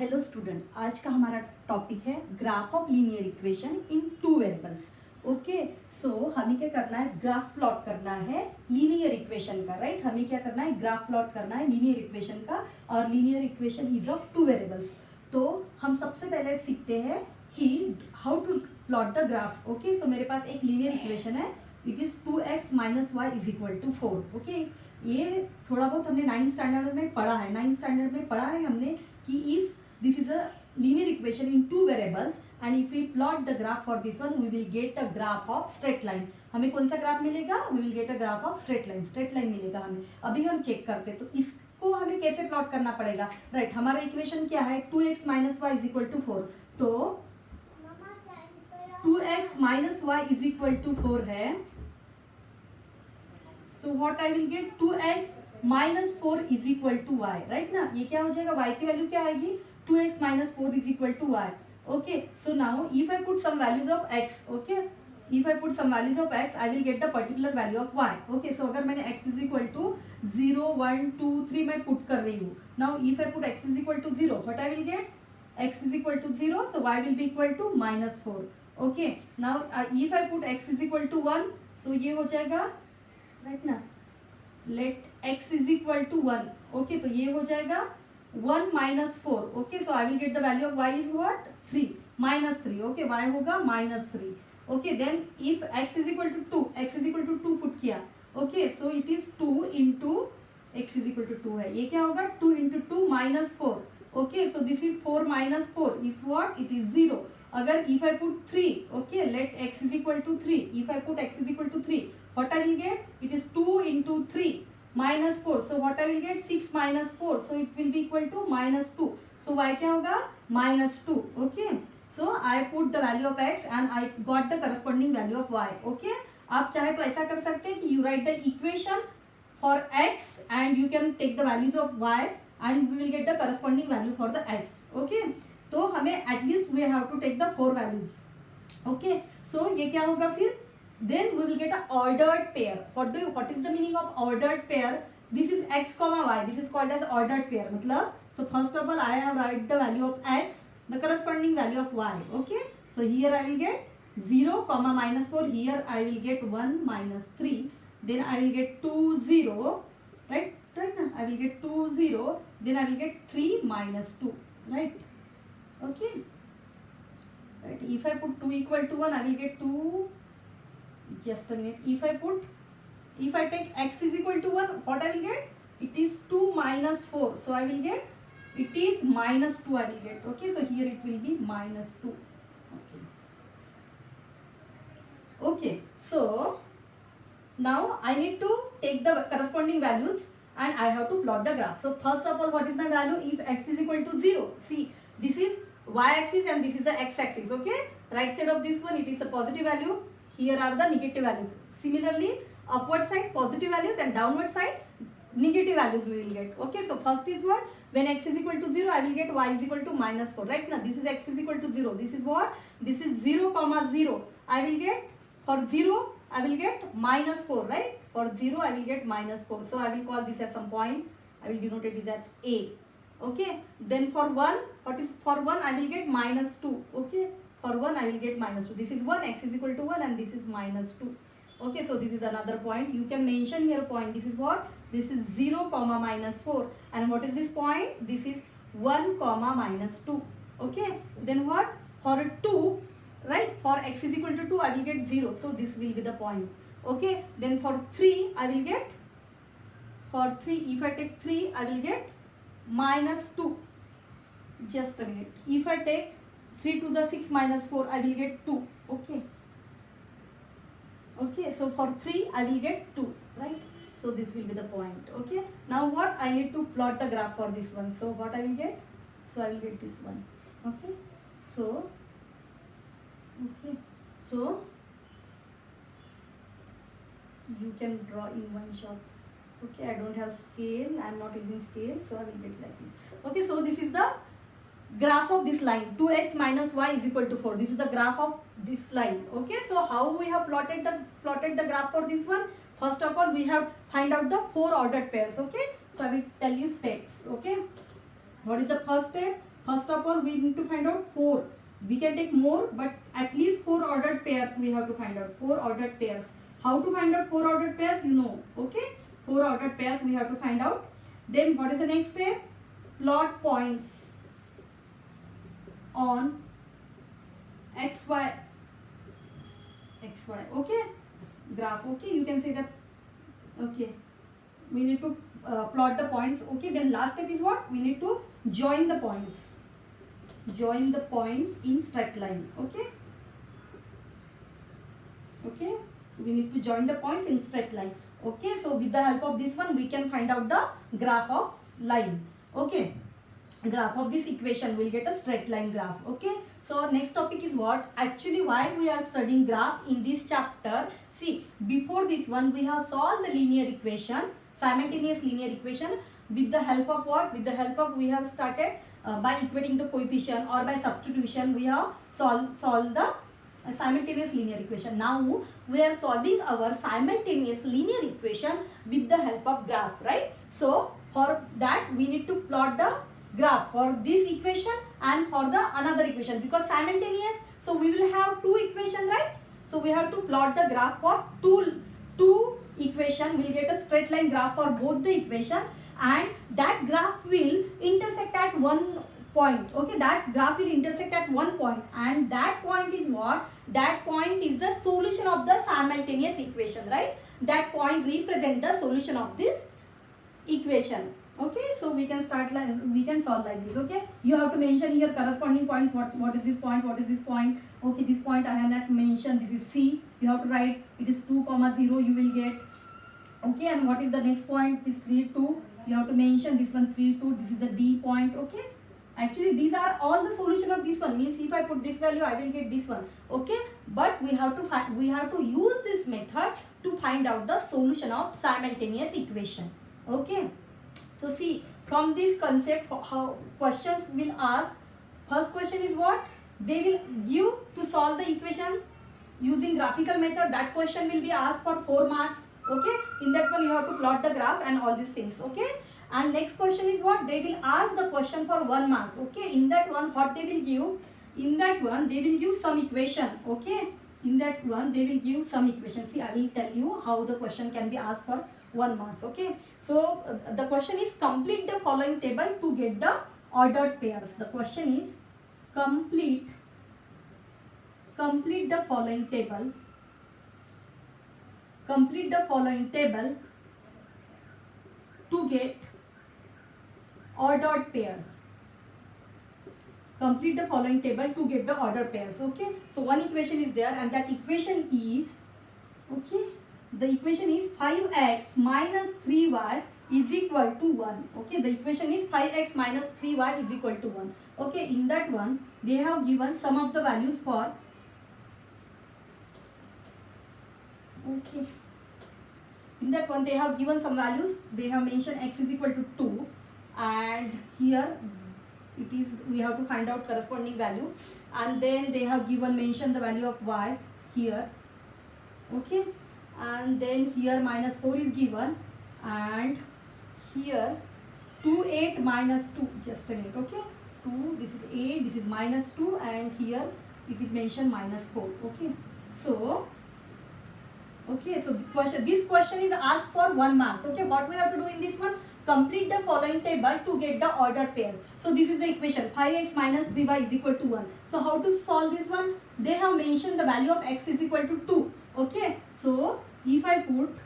Hello student, आज का हमारा टॉपिक है graph of linear equation in two variables. Okay, so हमें क्या करना है, ग्राफ प्लॉट करना है लीनियर इक्वेशन का। राइट, हमें क्या करना है, ग्राफ प्लॉट करना है लीनियर इक्वेशन का, और linear equation is of two variables. तो हम सबसे पहले सीखते हैं कि how to plot the graph. Okay, so मेरे पास एक लीनियर इक्वेशन है, it is 2x minus Y is equal to 4। Okay, ये थोड़ा बहुत हमने 9th स्टैंडर्ड में पढ़ा है, 9th स्टैंडर्ड में पढ़ा है हमने कि if this is a linear equation in two variables and if we plot the graph for this one we will get a graph of straight line। हमें कौन सा ग्राफ मिलेगा, we will get a graph of straight line, straight line मिलेगा हमें। अभी हम check करते हैं, तो इसको हमें कैसे प्लॉट करना पड़ेगा। राइट, हमारा इक्वेशन क्या है, 2x minus Y is equal to 4। तो 2x minus Y is equal to 4 है, so what I will get, 2x minus 4 is equal to Y. Right ना, ये क्या हो जाएगा, y की वैल्यू क्या आएगी, 2x minus 4 is equal to y. Okay, so now if I put some values of x, okay, if I put some values of x, I will get the particular value of y. Okay, so अगर मैंने x is equal to 0, 1, 2, 3 मैं put कर रही हूँ. Now if I put x is equal to 0, what I will get? x is equal to 0, so y will be equal to minus 4. Okay, now if I put x is equal to 1, so ये हो जाएगा, right ना? Let x is equal to 1. Okay, तो ये हो जाएगा 1 minus 4. Okay, so I will get the value of y is what, 3 minus 3. Okay, y होगा minus 3. Okay, then if x is equal to 2, x is equal to 2 put किया. Okay, so it is 2 into x is equal to 2 है, ये क्या होगा, 2 into 2 minus 4. Okay, so this is 4 minus 4 is what, it is 0. अगर if I put 3, okay, let x is equal to 3, if I put x is equal to 3, what I will get, it is 2 into 3 minus 4, so what I will get, 6 minus 4, so it will be equal to minus 2, so y क्या होगा, minus 2. Okay, so I put the value of x and I got the corresponding value of y. Okay, आप चाहे तो ऐसा कर सकते हैं कि you write the equation for x and you can take the values of y and we will get the corresponding value for the x. Okay, तो हमें at least we have to take the 4 values. Okay, so ये क्या होगा फिर, then we will get a ordered pair. What is the meaning of ordered pair? This is x comma y, this is called as ordered pair. मतलब, so first of all I have write the value of x, the corresponding value of y. Okay, so here I will get 0 comma minus 4, here I will get 1 minus 3, then I will get 2 0, right, I will get 2 0, then I will get 3 minus 2, right. Okay, right, if I put 2 equal to 1 I will get 2, just a minute, if I take x is equal to 1, what I will get, it is 2 minus 4, so I will get, it is minus 2 I will get. Okay, so here it will be minus 2. Okay, so now I need to take the corresponding values and I have to plot the graph. So first of all, what is my value, if x is equal to 0, see this is y-axis and this is the x-axis. Okay, right side of this one it is a positive value, here are the negative values. Similarly, upward side positive values and downward side negative values we will get. Okay, so first is what, when x is equal to 0 I will get y is equal to minus 4. Right now this is x is equal to 0, this is what, this is 0 comma 0, I will get, for 0 I will get minus 4, right, for 0 I will get minus 4, so I will call this as some point, I will denote it as a. Okay, then for 1, what is, for 1 I will get minus 2. Okay, for 1 I will get minus 2, this is 1, x is equal to 1 and this is minus 2. Okay, so this is another point, you can mention here point, this is what, this is 0 comma minus 4, and what is this point, this is 1 comma minus 2. Okay, then what, for 2, right, for x is equal to 2 I will get 0, so this will be the point. Okay, then for 3 I will get, for 3 if I take 3 I will get minus 2, just a minute, if I take 3 to the 6 minus 4 I will get 2. Okay, okay, so for 3 I will get 2, right, so this will be the point. Okay, now what, I need to plot the graph for this one, so what I will get, so I will get this one. Okay, so okay, so you can draw in one shot. Okay, I don't have scale, I am not using scale, so I will get like this. Okay, so this is the graph of this line, 2x minus y is equal to 4, this is the graph of this line. Okay, so how we have plotted the graph for this one, first of all we have find out the 4 ordered pairs. Okay, so I will tell you steps. Okay, what is the first step, First of all, we need to find out 4. We can take more, but at least 4 ordered pairs we have to find out. 4 ordered pairs. How to find out 4 ordered pairs? You know, okay? 4 ordered pairs we have to find out. Then what is the next step? Plot points on xy, okay? Graph, okay? You can say that, okay? We need to plot the points, okay? Then last step is what? We need to join the points. Join the points in straight line, okay? Okay, we need to join the points in straight line, okay? So with the help of this one, we can find out the graph of line, okay? Graph of this equation, we'll get a straight line graph, okay? So next topic is what? Actually, why we are studying graph in this chapter? See, before this one, we have solved the linear equation, simultaneous linear equation. With the help of what? With the help of, we have started by equating the coefficient, or by substitution we have solved the simultaneous linear equation. Now we are solving our simultaneous linear equation with the help of graph, right? So for that we need to plot the graph for this equation and for the another equation, because simultaneous, so we will have two equations, right? So we have to plot the graph for two equation. We'll get a straight line graph for both the equation, and that graph will intersect at one point, okay? That graph will intersect at one point, and that point is what? That point is the solution of the simultaneous equation, right? That point represents the solution of this equation, okay? So we can start like, we can solve like this, okay? You have to mention here corresponding points. What is this point? What is this point? Okay, this point I have not mentioned. This is C. You have to write it is 2, 0 you will get, okay? And what is the next point? This 3, 2. You have to mention this one 3, 2. This is the D point, okay? Actually, these are all the solution of this one. Means if I put this value, I will get this one, okay? But we have to find, we have to use this method to find out the solution of simultaneous equation, okay? So see, from this concept, how questions will ask. First question is what? They will give to solve the equation using graphical method. That question will be asked for 4 marks, okay? In that one you have to plot the graph and all these things, okay? And next question is what? They will ask the question for 1 mark, okay? In that one, what they will give? In that one, they will give some equation, okay? In that one, they will give some equation. See, I will tell you how the question can be asked for 1 marks, okay? So the question is complete the following table to get the ordered pairs. The question is complete the following table. Complete the following table to get ordered pairs. Complete the following table to get the ordered pairs, okay? So one equation is there, and that equation is, okay, the equation is 5x minus 3y is equal to 1, okay? The equation is 5x minus 3y is equal to 1, okay? In that one, they have given some of the values for, okay, in that one they have given some values. They have mentioned x is equal to 2, and here it is, we have to find out corresponding value, and then they have given mention the value of y here, okay? And then here minus 4 is given, and here 2, 8 minus 2, just a minute, okay? 2, this is 8, this is minus 2, and here it is mentioned minus 4, okay? So okay, so this question is asked for 1 mark, okay? What we have to do in this one? Complete the following table to get the ordered pairs. So this is the equation, 5x minus 3y is equal to 1. So how to solve this one? They have mentioned the value of x is equal to 2, okay? So if I put,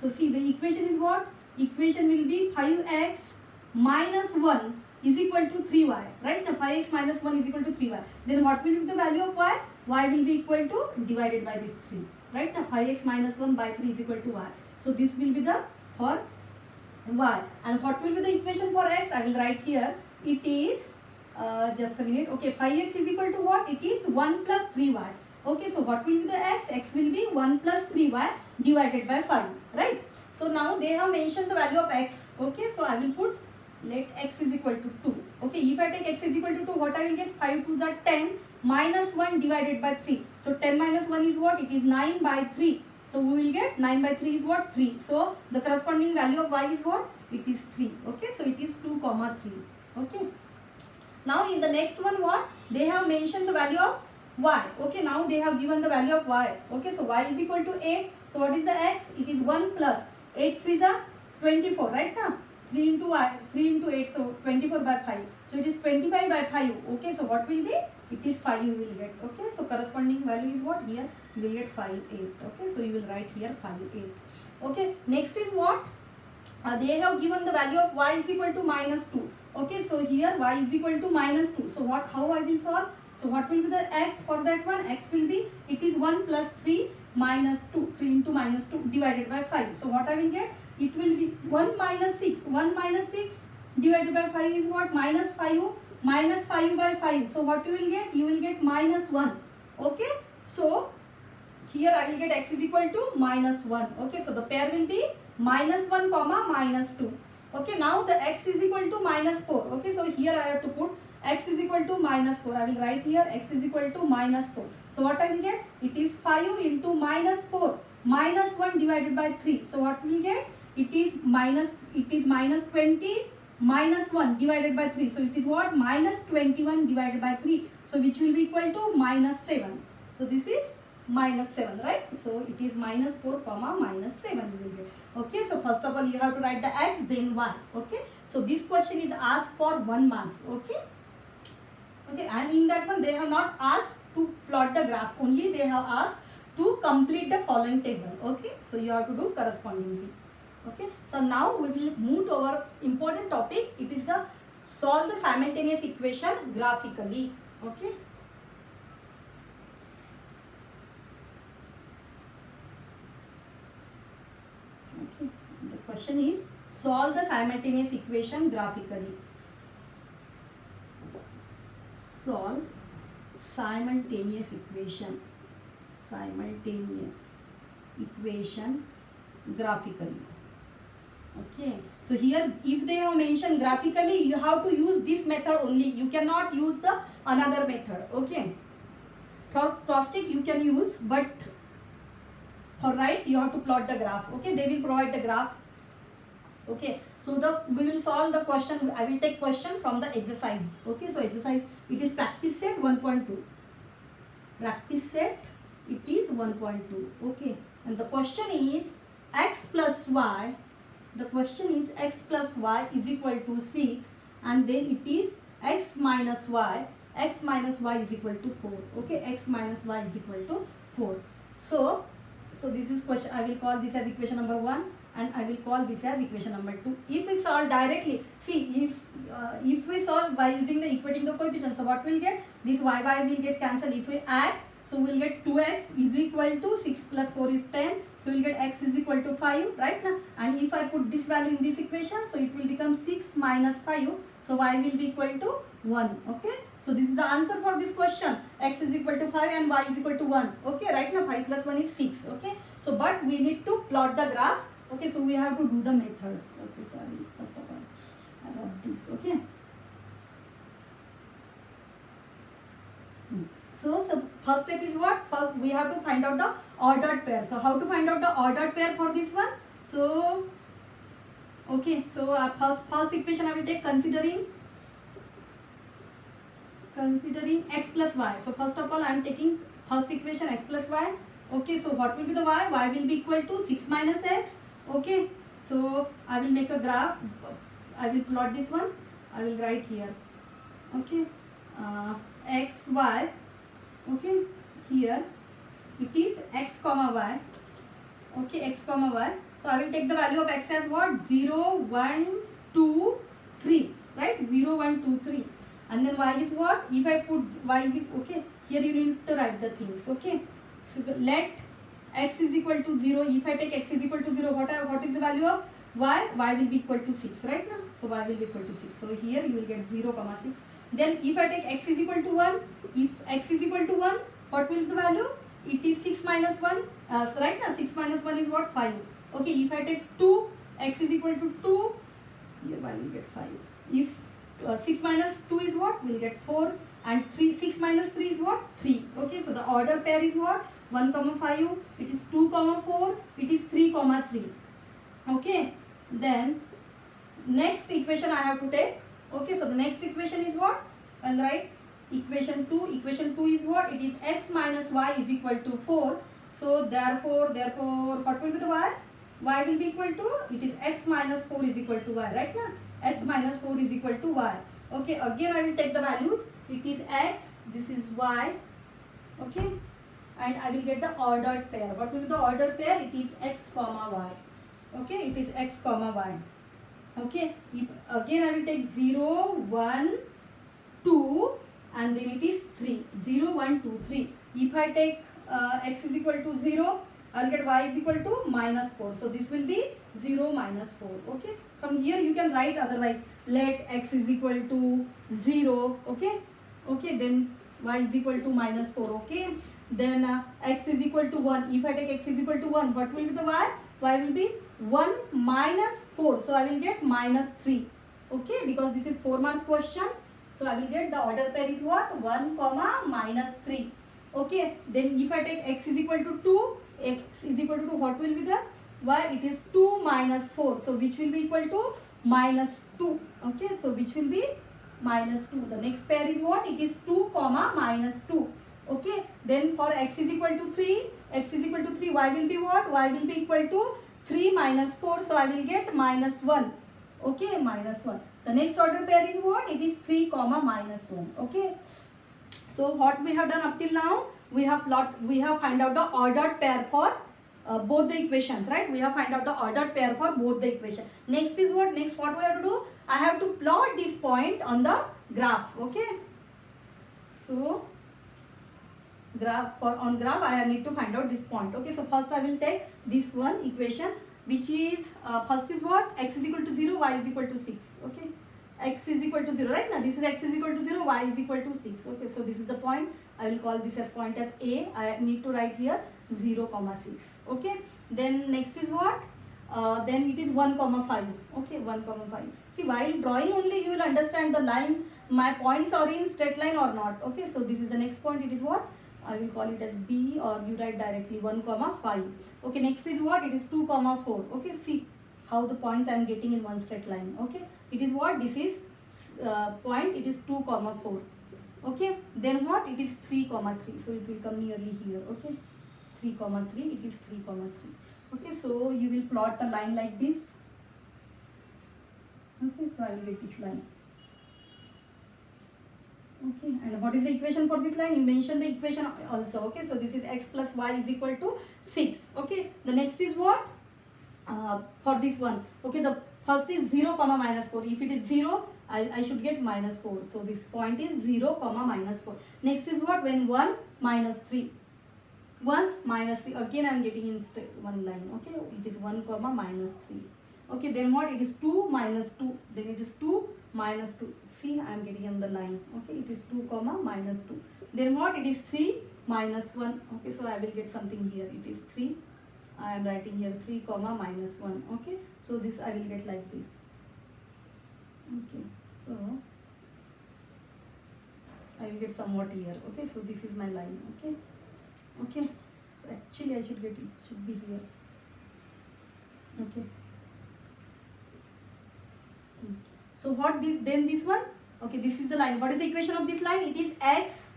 so see, the equation is what? Equation will be 5x minus 1 is equal to 3y, right? Now 5x minus 1 is equal to 3y. Then what will be the value of y? Y will be equal to divided by this 3. Right, now 5x minus 1 by 3 is equal to y. So this will be the for y. And what will be the equation for x? I will write here. It is, just a minute. Okay, 5x is equal to what? It is 1 plus 3y. Okay, so what will be the x? X will be 1 plus 3y divided by 5. Right. So now they have mentioned the value of x. Okay, so I will put let x is equal to 2. Okay, if I take x is equal to 2, what I will get? 5 2s are 10. Minus 1 divided by 3. So 10 minus 1 is what? It is 9 by 3. So we will get 9 by 3 is what? 3. So the corresponding value of y is what? It is 3. Okay. So it is 2, 3. Okay. Now in the next one, what they have mentioned the value of y. Okay, now they have given the value of y. Okay, so y is equal to 8. So what is the x? It is 1 plus 8 3 are 24, right now? 3 into y, 3 into 8, so 24 by 5. So it is 25 by 5. Okay, so what will be? It is 5 you will get. Okay, so corresponding value is what? Here you will get 5 8. Okay, so you will write here 5 8. Okay, next is what? They have given the value of y is equal to minus 2. Okay, so here y is equal to minus 2. So what? How I will solve? So what will be the x for that one? X will be, it is 1 plus 3 minus 2. 3 into minus 2 divided by 5. So what I will get? It will be 1 minus 6. 1 minus 6 divided by 5 is what? Minus 5. Minus 5 by 5. So what you will get? You will get minus 1. Okay. So here I will get x is equal to minus 1. Okay. So the pair will be minus 1 comma minus 2. Okay. Now the x is equal to minus 4. Okay. So here I have to put x is equal to minus 4. I will write here x is equal to minus 4. So what I will get? It is 5 into minus 4. Minus 1 divided by 3. So what we will get? It is minus 20 minus 1 divided by 3. So it is what? Minus 21 divided by 3. So which will be equal to minus 7. So this is minus 7, right? So it is minus 4 comma minus 7 you will get. Okay, so first of all you have to write the x, then y. Okay, so this question is asked for 1 mark. Okay, okay, and in that one they have not asked to plot the graph, only they have asked to complete the following table. Okay, so you have to do correspondingly. Okay, so now we will move to our important topic. It is the solve the simultaneous equation graphically. Okay. Okay. The question is solve the simultaneous equation graphically. Solve simultaneous equation. Simultaneous equation graphically. Okay, so here if they have mentioned graphically, you have to use this method only. You cannot use the another method. Okay, for cross-check you can use, but for right you have to plot the graph. Okay, they will provide the graph. Okay, so we will solve the question. I will take question from the exercise. Okay, so exercise, it is practice set 1.2. Practice set, it is 1.2. Okay, and the question is x plus y. The question is x plus y is equal to 6, and then it is x minus y. X minus y is equal to 4. Okay, x minus y is equal to 4. So this is question. I will call this as equation number 1, and I will call this as equation number 2. If we solve directly, see if we solve by using the equating the coefficients, so what we'll get? This y will get cancelled. If we add, so we'll get 2x is equal to 6 plus 4 is 10. So we'll get x is equal to 5, right now. And if I put this value in this equation, so it will become 6 minus 5. So y will be equal to 1. Okay. So this is the answer for this question. X is equal to 5 and y is equal to 1. Okay. Right now 5 plus 1 is 6. Okay. So but we need to plot the graph. Okay. So we have to do the methods. Okay. Sorry. First of all, I wrote this. Okay. So first step is what? First we have to find out the ordered pair. So how to find out the ordered pair for this one? So okay, so first equation I will take considering x plus y. So first of all I am taking first equation x plus y. Okay, so what will be the y? Y will be equal to 6 minus x. Okay, so I will make a graph. I will plot this one. I will write here. Okay, x y. Okay, here it is x comma y. Okay, x comma y. So I will take the value of x as what? 0, 1, 2, 3. Right? 0, 1, 2, 3. And then y is what? If I put y is okay. Here you need to write the things. Okay. So let x is equal to 0. If I take x is equal to 0, what is the value of y? Y will be equal to 6. Right now. So y will be equal to 6. So here you will get 0, 6. Then if I take x is equal to 1, if x is equal to 1, what will be the value? It is 6 minus 1. So right now 6 minus 1 is what? 5. Okay, if I take 2, x is equal to 2, here y will get 5. If 6 minus 2 is what? We will get 4. And 6 minus 3 is what? 3. Okay, so the order pair is what? 1, 5. It is 2, 4. It is 3, 3. Okay, then next equation I have to take. Okay, so the next equation is what? I'll write equation 2. Equation 2 is what? It is x minus y is equal to 4. So therefore what will be the y? Y will be equal to, it is x minus 4 is equal to y, right now? X minus 4 is equal to y. Okay, again I will take the values. It is x, this is y. Okay, and I will get the ordered pair. What will be the ordered pair? It is x comma y. Okay, it is x comma y. Okay, if, again I will take 0, 1, 2 and then it is 3. 0, 1, 2, 3. If I take x is equal to 0, I will get y is equal to minus 4. So this will be 0 minus 4. Okay, from here you can write otherwise. Let x is equal to 0. Okay, okay, then y is equal to minus 4. Okay, then x is equal to 1. If I take x is equal to 1, what will be the y? Y will be 1 minus 4. So I will get minus 3. Okay, because this is 4 marks question. So I will get the order pair is what? 1 comma minus 3. Okay, then if I take x is equal to 2, x is equal to 2, what will be the y? It is 2 minus 4. So which will be equal to minus 2. Okay, so which will be minus 2. The next pair is what? It is 2 comma minus 2. Okay, then for x is equal to 3, x is equal to 3, y will be what? Y will be equal to 3 minus 4. So I will get minus 1. Okay, minus 1. The next order pair is what? It is 3 comma minus 1. Okay. So what we have done up till now? We have find out the ordered pair for both the equations, right? We have find out the ordered pair for both the equation. Next is what? Next what we have to do? I have to plot this point on the graph. Okay. So on graph I need to find out this point. Okay. So first I will take this one equation, which is first is what? X is equal to 0, y is equal to 6. Okay. X is equal to 0, right? Now this is x is equal to 0, y is equal to 6. Okay, so this is the point. I will call this as point as A. I need to write here 0 comma 6. Okay, then next is what? Then it is 1 comma 5. Okay, 1 comma 5. See, while drawing only you will understand the line, my points are in straight line or not. Okay, so this is the next point. It is what? I will call it as B, or you write directly 1 comma 5. Okay, next is what? It is 2 comma 4. Okay, see how the points I am getting in one straight line. Okay, it is what? This is point, it is 2 comma 4. Okay, then what? It is 3 comma 3. So it will come nearly here. Okay, 3 comma 3, it is 3 comma 3. Okay, so you will plot a line like this. Okay, so I will get this line. Okay, and what is the equation for this line? You mentioned the equation also. Okay, so this is x plus y is equal to 6. Okay, the next is what? For this one. Okay, the first is 0 comma minus 4. If it is 0, I should get minus 4. So this point is 0 comma minus 4. Next is what? When 1 minus 3. 1 minus 3. Again I am getting in straight one line. Okay, it is 1 comma minus 3. Okay, then what? It is 2 minus 2. Then it is 2 minus 2. See, I am getting on the line. Okay, it is 2 comma minus 2. Then what? It is 3 minus 1. Okay, so I will get something here. It is 3. I am writing here 3 comma minus 1. Okay, so this I will get like this. Okay, so I will get somewhat here. Okay, so this is my line. Okay, okay, so actually I should get it, should be here. Okay, so what this, then this one? Okay, this is the line. What is the equation of this line? It is x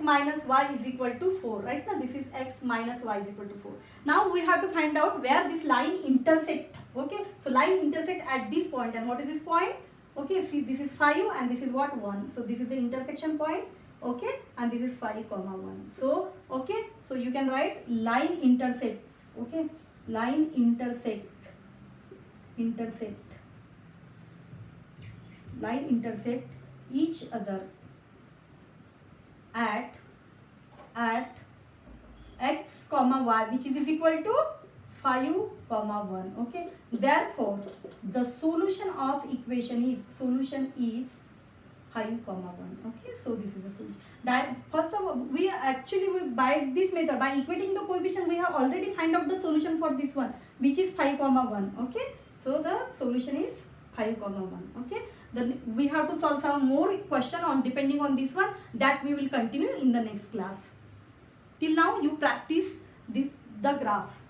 minus y is equal to 4. Right now this is x minus y is equal to 4. Now we have to find out where this line intersect. Okay, so line intersect at this point. And what is this point? Okay, see, this is 5 and this is what? 1. So this is the intersection point. Okay, and this is 5 comma 1. So okay, so you can write line intersects. Okay, line intersect line intersect each other at x comma y, which is equal to 5 comma 1. Okay, therefore the solution of equation is 5 comma 1. Okay, so this is the solution. That first of all, we by this method, by equating the coefficient, we have already find out the solution for this one, which is 5 comma 1. Okay, so the solution is 5 comma 1. Okay, then we have to solve some more question on depending on this one, that we will continue in the next class. Till now you practice the graph.